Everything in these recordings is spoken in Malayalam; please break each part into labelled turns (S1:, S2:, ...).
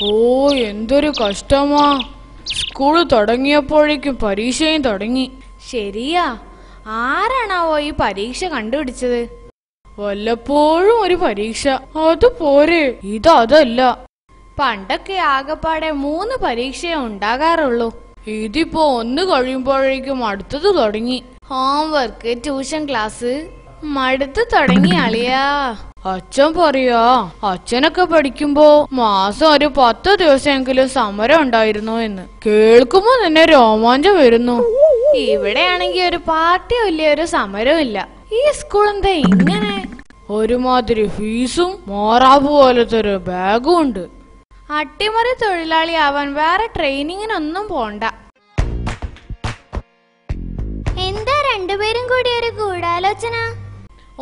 S1: ഓ എന്തൊരു കഷ്ടമാ. സ്കൂള് തുടങ്ങിയപ്പോഴേക്കും പരീക്ഷയും തുടങ്ങി.
S2: ശരിയാ, ആരാണാവോ ഈ പരീക്ഷ കണ്ടുപിടിച്ചത്?
S1: വല്ലപ്പോഴും ഒരു പരീക്ഷ, അത് പോരെ. ഇതല്ല.
S2: പണ്ടൊക്കെ ആകെപ്പാടെ 3 പരീക്ഷയേ ഉണ്ടാകാറുള്ളൂ.
S1: ഇതിപ്പോ 1 കഴിയുമ്പോഴേക്കും അടുത്തത് തുടങ്ങി.
S2: ഹോംവർക്ക്, ട്യൂഷൻ ക്ലാസ്, മടുത്തു തുടങ്ങി അളിയാ.
S1: അച്ഛൻ പറയാ, അച്ഛനൊക്കെ പഠിക്കുമ്പോ മാസം ഒരു 10 ദിവസമെങ്കിലും സമരം ഉണ്ടായിരുന്നു എന്ന്. കേൾക്കുമ്പോ തന്നെ രോമാഞ്ചം വരുന്നു.
S2: ഇവിടെയാണെങ്കി ഒരു പാർട്ടിയും ഇല്ല, ഒരു സമരവും ഇല്ല. ഈ സ്കൂൾ എന്താ ഇങ്ങനെ?
S1: ഒരുമാതിരി ഫീസും മോറാവ് പോലത്തെ ഒരു ബാഗും ഉണ്ട്.
S2: അട്ടിമറി തൊഴിലാളി ആവാൻ വേറെ ട്രെയിനിങ്ങിനൊന്നും പോണ്ട.
S3: എന്താ രണ്ടുപേരും കൂടി ഒരു ഗൂഢാലോചന?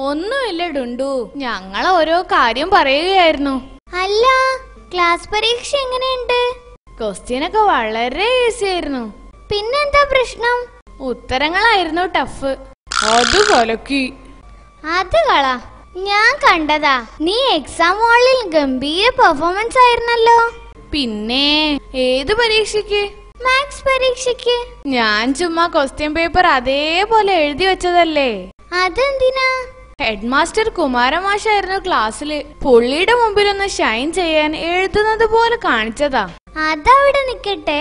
S2: ഒന്നുമില്ല ഡുണ്ടു, ഞങ്ങൾ ഓരോ കാര്യം പറയുകയായിരുന്നു.
S3: അല്ല, ക്ലാസ് പരീക്ഷ എങ്ങനെയുണ്ട്?
S2: ക്വസ്റ്റ്യനൊക്കെ വളരെ ഈസി ആയിരുന്നു.
S3: പിന്നെന്താ പ്രശ്നം?
S2: ഉത്തരങ്ങളായിരുന്നു ടഫ്.
S1: അത് കലക്കി.
S3: അത് കള, ഞാൻ കണ്ടതാ. നീ എക്സാം ഹാളിൽ ഗംഭീര പെർഫോമൻസ് ആയിരുന്നല്ലോ.
S2: പിന്നെ ഏത് പരീക്ഷയ്ക്ക്?
S3: മാത്സ് പരീക്ഷയ്ക്ക്.
S2: ഞാൻ ചുമ്മാ ക്വസ്റ്റ്യൻ പേപ്പർ അതേപോലെ എഴുതി വെച്ചതല്ലേ.
S3: അതെന്തിനാ?
S2: ഹെഡ് മാസ്റ്റർ കുമാരമാഷായിരുന്നു ക്ലാസ്സില്. പുള്ളിയുടെ മുമ്പിലൊന്ന് ഷൈൻ ചെയ്യാൻ എഴുതുന്നത് പോലെ കാണിച്ചതാ.
S3: അതവിടെ നിക്കട്ടെ,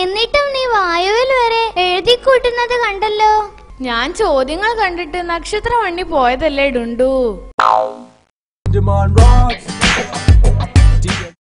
S3: എന്നിട്ടും നീ വായുവിൽ വരെ എഴുതി കൂട്ടുന്നത് കണ്ടല്ലോ.
S2: ഞാൻ ചോദ്യങ്ങൾ കണ്ടിട്ട് നക്ഷത്രം വണ്ണി പോയതല്ലേ ഡുണ്ടു.